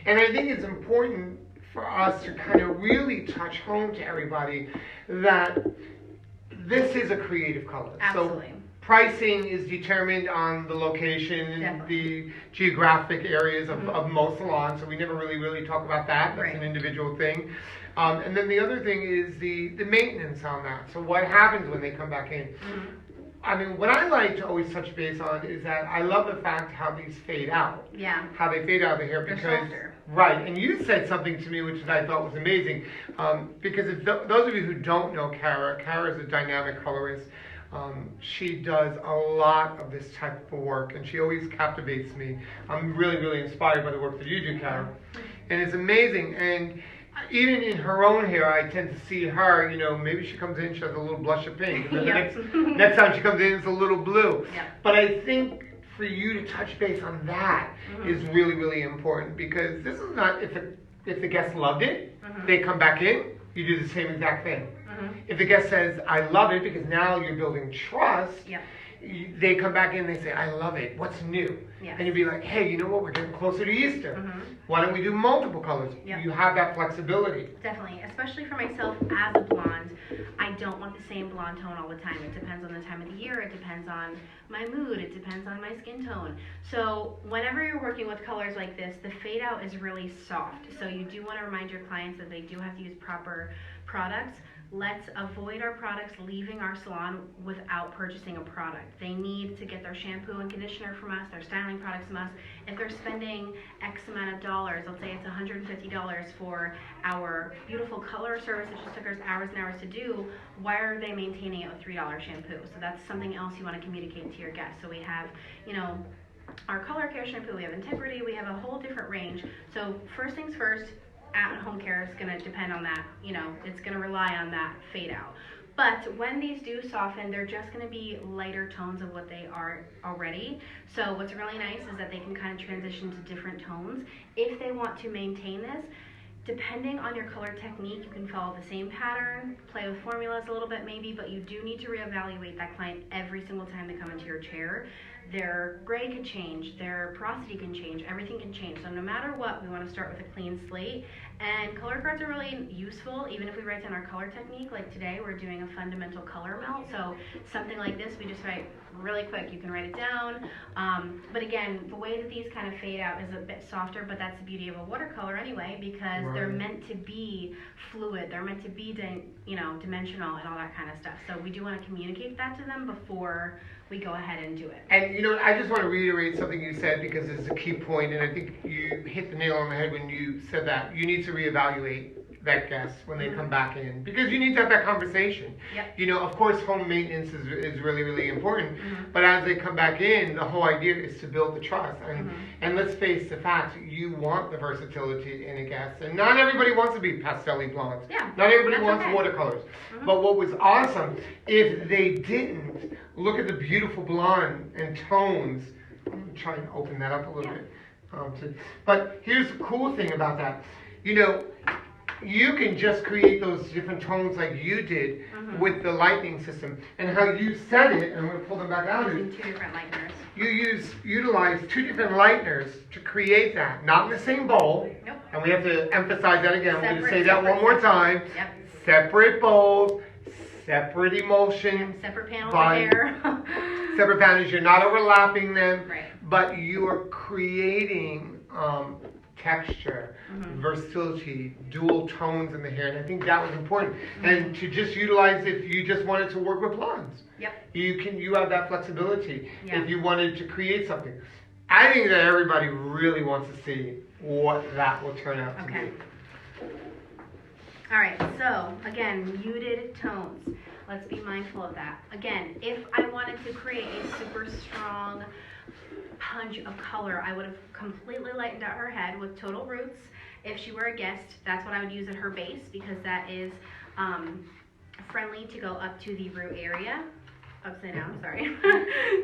And I think it's important for us to kind of really touch home to everybody that this is a creative color. Absolutely. So pricing is determined on the location and the geographic areas of most salons, so we never really talk about that. That's an individual thing. And then the other thing is the maintenance on that. So what happens when they come back in? I mean, what I like to always touch base on is that I love the fact how these fade out. Yeah. How they fade out of the hair because softer. Right, and you said something to me which I thought was amazing. Because if those of you who don't know Kara is a dynamic colorist. She does a lot of this type of work, and she always captivates me. I'm really inspired by the work that you do, Kara, and it's amazing. And even in her own hair, I tend to see her, you know, maybe she comes in, she has a little blush of pink. And then next time she comes in, it's a little blue. Yep. But I think for you to touch base on that is really important because this is not, if the guest loved it, they come back in, you do the same exact thing. If the guest says, I love it, because now you're building trust, they come back in and they say, I love it, what's new? And you'd be like, hey, you know what, we're getting closer to Easter. Why don't we do multiple colors? You have that flexibility. Definitely, especially for myself as a blonde, I don't want the same blonde tone all the time. It depends on the time of the year, it depends on my mood, it depends on my skin tone. So whenever you're working with colors like this, the fade out is really soft. So you do want to remind your clients that they do have to use proper products. Let's avoid our products leaving our salon without purchasing a product. They need to get their shampoo and conditioner from us, their styling products from us. If they're spending X amount of dollars, let's say it's $150 for our beautiful color service that just took us hours and hours to do, why are they maintaining it with $3 shampoo? So that's something else you want to communicate to your guests. So we have, you know, our color care shampoo, we have integrity, we have a whole different range. So first things first, at-home care is going to depend on that, you know, it's going to rely on that fade out. But when these do soften, they're just going to be lighter tones of what they are already. So what's really nice is that they can kind of transition to different tones. If they want to maintain this, Depending on your color technique, you can follow the same pattern, play with formulas a little bit maybe, but you do need to reevaluate that client every single time they come into your chair. Their gray can change, their porosity can change, everything can change. So no matter what, we want to start with a clean slate. And color cards are really useful, even if we write down our color technique. Like today, we're doing a fundamental color melt. So something like this, we just write really quick. You can write it down. But again, the way that these kind of fade out is a bit softer, but that's the beauty of a watercolor anyway, because they're meant to be fluid. They're meant to be, dimensional and all that kind of stuff. So we do want to communicate that to them before we go ahead and do it. And I just want to reiterate something you said because it's a key point, and I think you hit the nail on the head when you said that. You need to reevaluate that guest when they come back in, because you need to have that conversation. Yep. Of course, home maintenance is really, really important, but as they come back in, the whole idea is to build the trust. And let's face the facts, you want the versatility in a guest, and not everybody wants to be pastel-y blondes. Yeah, not everybody wants okay. watercolors. But what was awesome, if they didn't, look at the beautiful blonde and tones. I'm trying to open that up a little bit. But here's the cool thing about that. You can just create those different tones like you did with the lightning system. And how you said it, and I'm going to pull them back out. Using 2 different lighteners. You utilize 2 different lighteners to create that. Not in the same bowl. Nope. And we have to emphasize that again. We're going to say that one Separate. more time. Yep. Separate bowls, separate emulsion. Separate panels of hair. Separate panels. You're not overlapping them. Right. But you are creating texture, versatility, dual tones in the hair, and I think that was important. And to just utilize, if you just wanted to work with blondes, you have that flexibility. If you wanted to create something, I think that everybody really wants to see what that will turn out to be. All right, so again, muted tones. Let's be mindful of that. Again, if I wanted to create a super strong punch of color, I would have completely lightened out her head with Total Roots. If she were a guest, that's what I would use at her base, because that is friendly to go up to the root area. Upside down, sorry.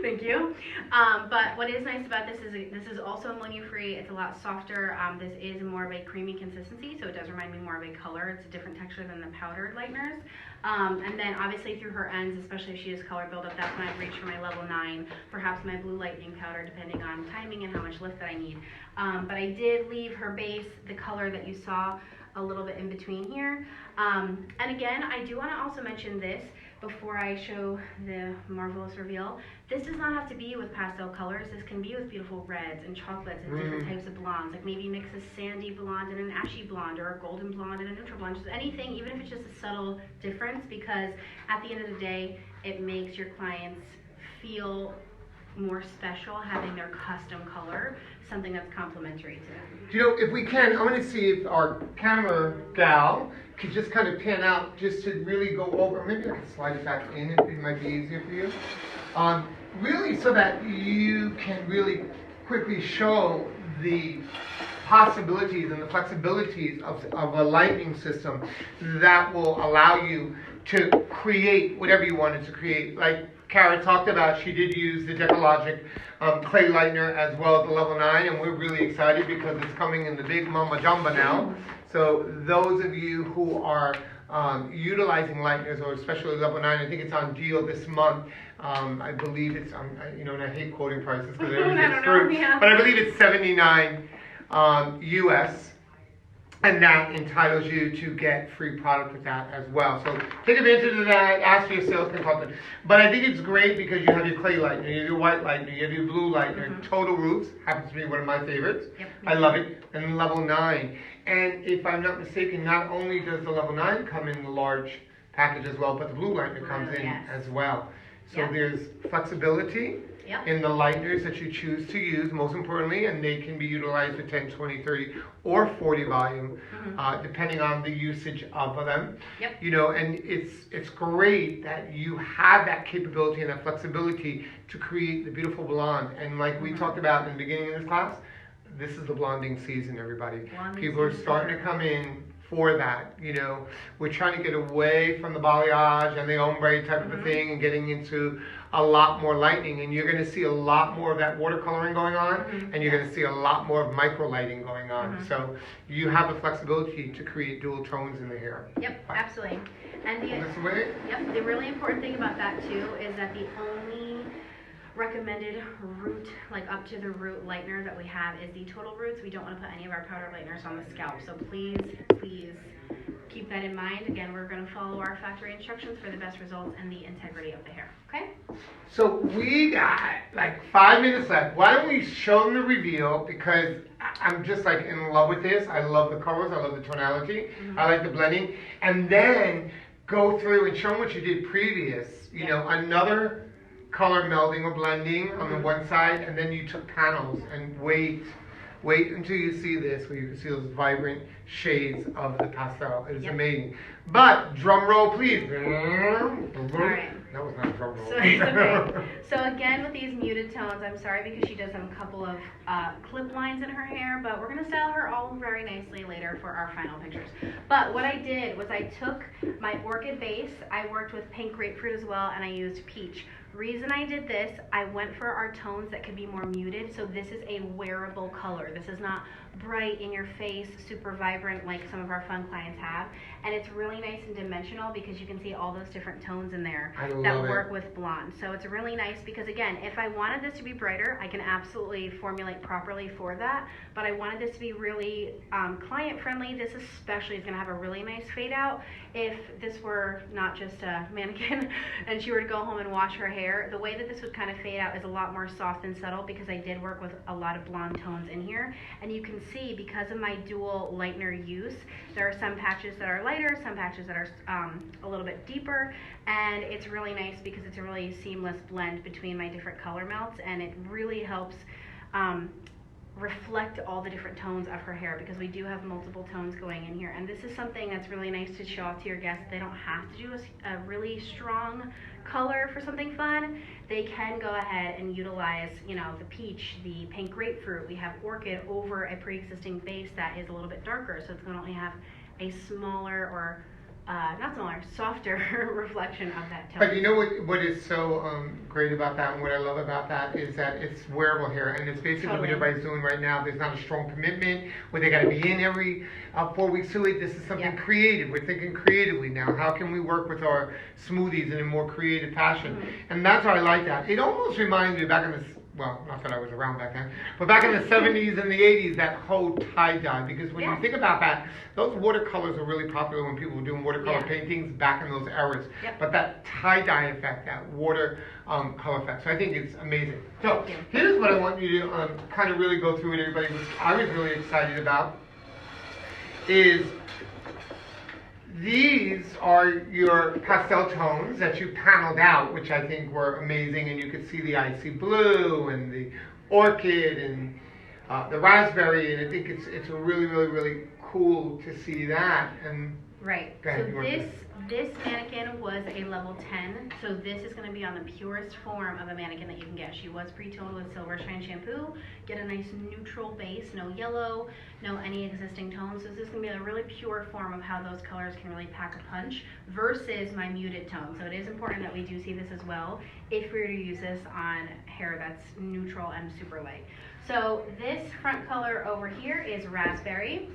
Thank you. But what is nice about this is also ammonia-free. It's a lot softer. This is more of a creamy consistency, so it does remind me more of a color. It's a different texture than the powdered lighteners. And then obviously through her ends, especially if she has color buildup, that's when I've reached for my level 9, perhaps my blue lightning powder, depending on timing and how much lift that I need. But I did leave her base, the color that you saw, a little bit in between here. And again, I do want to also mention this before I show the marvelous reveal. This does not have to be with pastel colors. This can be with beautiful reds and chocolates and different types of blondes. Like maybe mix a sandy blonde and an ashy blonde, or a golden blonde and a neutral blonde. Just anything, even if it's just a subtle difference, because at the end of the day, it makes your clients feel more special having their custom color, something that's complementary to them. If we can, I'm going to see if our camera gal could just kind of pan out just to really go over. Maybe I can slide it back in if it might be easier for you. Really so that you can really quickly show the possibilities and the flexibilities of a lightning system that will allow you to create whatever you wanted to create. Like Kara talked about, she did use the Decologic clay lightener as well as the level 9, and we're really excited because it's coming in the big Mama Jumba now. So those of you who are utilizing lighteners, or especially level 9, I think it's on deal this month. I believe it's, and I hate quoting prices because everything's through, but I believe it's $79 US. And that entitles you to get free product with that as well. So take advantage of that, ask your sales consultant. But I think it's great because you have your clay lightener, you have your white lightener, you have your blue lightener. Total Roots happens to be one of my favorites. I love it. And level 9. And if I'm not mistaken, not only does the level 9 come in the large package as well, but the blue lightener comes in as well. So there's flexibility in the lighteners that you choose to use, most importantly, and they can be utilized with 10, 20, 30, or 40 volume, depending on the usage of them. And it's great that you have that capability and that flexibility to create the beautiful blonde. And like we talked about in the beginning of this class, this is the blonding season, everybody. People are starting to come in for that. We're trying to get away from the balayage and the ombre type of a thing and getting into a lot more lightening, and you're going to see a lot more of that watercoloring going on, and you're going to see a lot more of micro lighting going on. So you have the flexibility to create dual tones in the hair. Yep, absolutely. And the really important thing about that too is that the only recommended root, like up to the root lightener that we have is the total roots. We don't want to put any of our powder lighteners on the scalp, so please keep that in mind. Again, we're going to follow our factory instructions for the best results and the integrity of the hair. Okay? So we got like 5 minutes left. Why don't we show them the reveal, because I'm just like in love with this. I love the colors, I love the tonality, I like the blending, and then go through and show them what you did previous. You know, another color melding or blending on the one side, and then you took panels and wait until you see this, where you can see those vibrant shades of the pastel. It is amazing. But drum roll, please. All right. That was not a drum roll. So, it's okay. So again, with these muted tones, I'm sorry because she does have a couple of clip lines in her hair, but we're gonna style her all very nicely later for our final pictures. But what I did was I took my orchid base, I worked with pink grapefruit as well, and I used peach. Reason I did this, I went for our tones that could be more muted, so this is a wearable color. This is not bright in your face, super vibrant like some of our fun clients have, and it's really nice and dimensional because you can see all those different tones in there that work with blonde. So it's really nice because, again, if I wanted this to be brighter, I can absolutely formulate properly for that, but I wanted this to be really client friendly. This especially is going to have a really nice fade out. If this were not just a mannequin and she were to go home and wash her hair, the way that this would kind of fade out is a lot more soft and subtle because I did work with a lot of blonde tones in here, and you can see because of my dual lightener use, there are some patches that are lighter, some patches that are a little bit deeper, and it's really nice because it's a really seamless blend between my different color melts, and it really helps reflect all the different tones of her hair because we do have multiple tones going in here. And this is something that's really nice to show off to your guests. They don't have to do a really strong color for something fun. They can go ahead and utilize, you know, the peach, the pink grapefruit. We have orchid over a pre-existing base that is a little bit darker, so it's going to only have a smaller or not smaller, softer reflection of that tone. But you know what is so great about that, and what I love about that is that it's wearable hair, and it's basically what everybody's doing right now. There's not a strong commitment where they got to be in every 4 weeks to it. This is something creative. We're thinking creatively now. How can we work with our smoothies in a more creative fashion? And that's why I like that. It almost reminds me back in the, well, not that I was around back then, but back in the 70s and the 80s, that whole tie-dye, because when you think about that, those watercolors are really popular when people were doing watercolor paintings back in those eras. But that tie-dye effect, that water color effect, so I think it's amazing. So here's what I want you to kind of really go through with everybody, which I was really excited about, is these are your pastel tones that you paneled out, which I think were amazing, and you could see the icy blue and the orchid and the raspberry, and I think it's really, really, really cool to see that. And right. So this mannequin was a level 10, so this is going to be on the purest form of a mannequin that you can get. She was pre-toned with Silver Shine shampoo. Get a nice neutral base, no yellow, no any existing tones. So this is going to be a really pure form of how those colors can really pack a punch versus my muted tone. So it is important that we do see this as well if we were to use this on hair that's neutral and super light. So this front color over here is raspberry.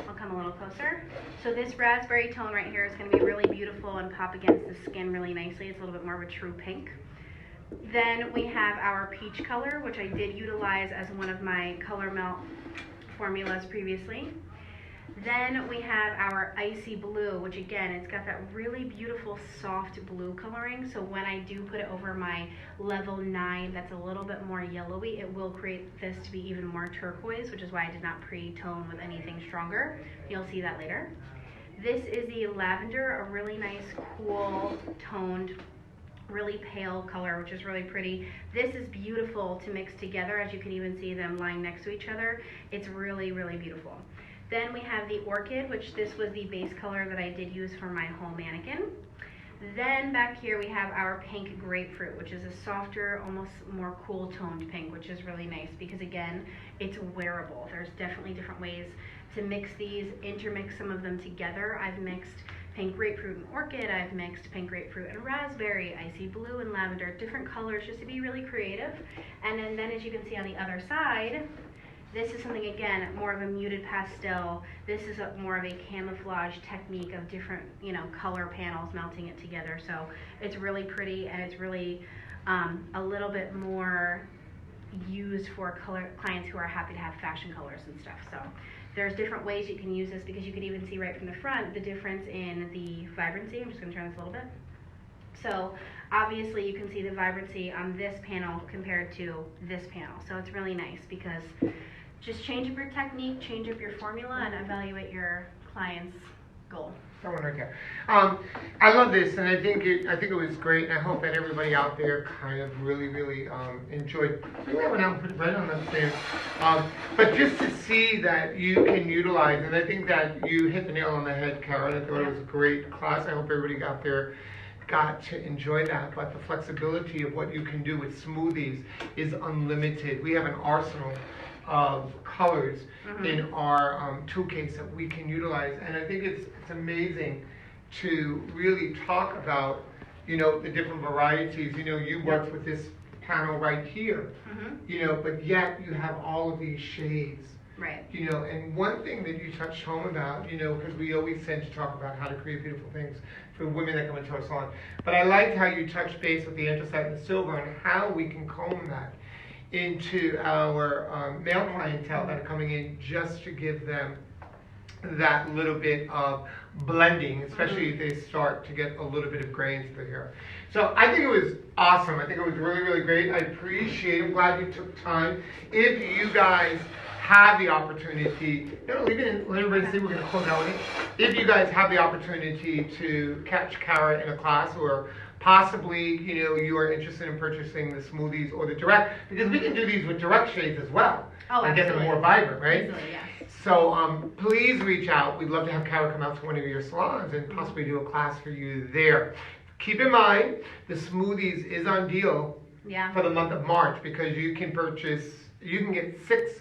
I'll come a little closer. So this raspberry tone right here is going to be really beautiful and pop against the skin really nicely. It's a little bit more of a true pink. Then we have our peach color, which I did utilize as one of my color melt formulas previously. Then we have our icy blue, which again, it's got that really beautiful soft blue coloring. So when I do put it over my level 9, that's a little bit more yellowy, it will create this to be even more turquoise, which is why I did not pre-tone with anything stronger. You'll see that later. This is the lavender, a really nice, cool, toned, really pale color, which is really pretty. This is beautiful to mix together, as you can even see them lying next to each other. It's really, really beautiful. Then we have the orchid, which this was the base color that I did use for my whole mannequin. Then back here we have our pink grapefruit, which is a softer, almost more cool toned pink, which is really nice because again, it's wearable. There's definitely different ways to mix these, intermix some of them together. I've mixed pink grapefruit and orchid. I've mixed pink grapefruit and raspberry, icy blue and lavender, different colors just to be really creative. And then as you can see on the other side, this is something, again, more of a muted pastel. This is more of a camouflage technique of different, color panels melting it together. So it's really pretty, and it's really a little bit more used for clients who are happy to have fashion colors and stuff. So there's different ways you can use this, because you can even see right from the front the difference in the vibrancy. I'm just going to turn this a little bit. So obviously you can see the vibrancy on this panel compared to this panel. So it's really nice, because just change up your technique, change up your formula, and evaluate your client's goal. That one right there. I love this, and I think it was great, and I hope that everybody out there kind of really enjoyed. Bring that one out and put it right on that stand. But just to see that you can utilize, and I think that you hit the nail on the head, Karen. I thought it was a great class. I hope everybody out there got to enjoy that. But the flexibility of what you can do with Smoothies is unlimited. We have an arsenal of colors in our toolkits that we can utilize, and I think it's amazing to really talk about the different varieties. You worked with this panel right here, but yet you have all of these shades, right? And one thing that you touched home about, because we always tend to talk about how to create beautiful things for women that come into our salon, but I liked how you touched base with the anthracite and the silver and how we can comb that into our male clientele that are coming in, just to give them that little bit of blending, especially if they start to get a little bit of gray into their hair. So I think it was awesome. I think it was really great. I appreciate it. I'm glad you took time. If you guys have the opportunity, leave it in, let everybody see, we're going to close out with it. If you guys have the opportunity to catch Kara in a class, or possibly, you are interested in purchasing the Smoothies or the direct, because we can do these with direct shades as well. And get them more vibrant, right? Absolutely, yes. So please reach out. We'd love to have Kara come out to one of your salons and possibly do a class for you there. Keep in mind, the Smoothies is on deal for the month of March, because you can get 6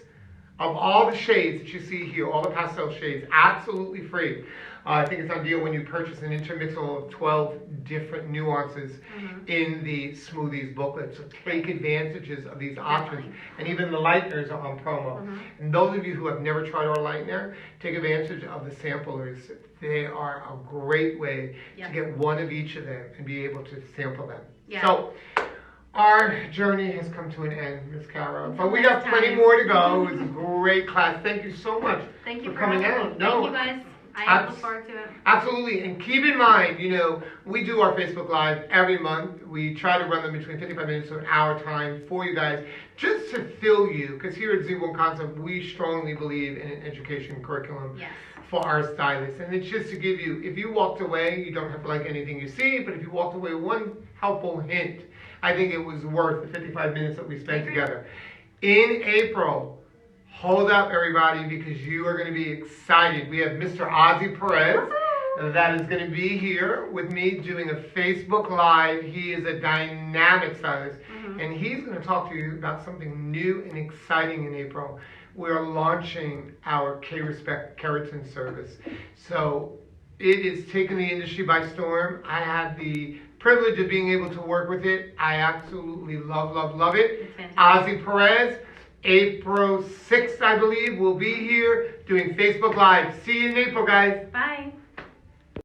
of all the shades that you see here, all the pastel shades, absolutely free. I think it's on deal when you purchase an intermixal of 12 different nuances in the Smoothies booklet. So take advantages of these options. And even the lighteners are on promo. And those of you who have never tried our lightener, take advantage of the samplers. They are a great way to get one of each of them and be able to sample them. So our journey has come to an end, Miss Kara. But we got plenty more to go. It was a great class. Thank you so much for coming out. Thank you guys. I look forward to it. Absolutely. And keep in mind, we do our Facebook Live every month. We try to run them between 55 minutes to an hour time for you guys, just to fill you, because here at Z1 Concept, we strongly believe in an education curriculum for our stylists. And it's just to give you, if you walked away, you don't have to like anything you see, but if you walked away with one helpful hint, I think it was worth the 55 minutes that we spent together. In April, hold up, everybody, because you are going to be excited. We have Mr. Ozzy Perez that is going to be here with me doing a Facebook Live. He is a dynamic stylist, and he's going to talk to you about something new and exciting in April. We're launching our K-Respect Keratin service. So it is taking the industry by storm. I had the privilege of being able to work with it. I absolutely love it. Ozzy Perez. April 6th, I believe, we'll be here doing Facebook Live. See you in April, guys. Bye.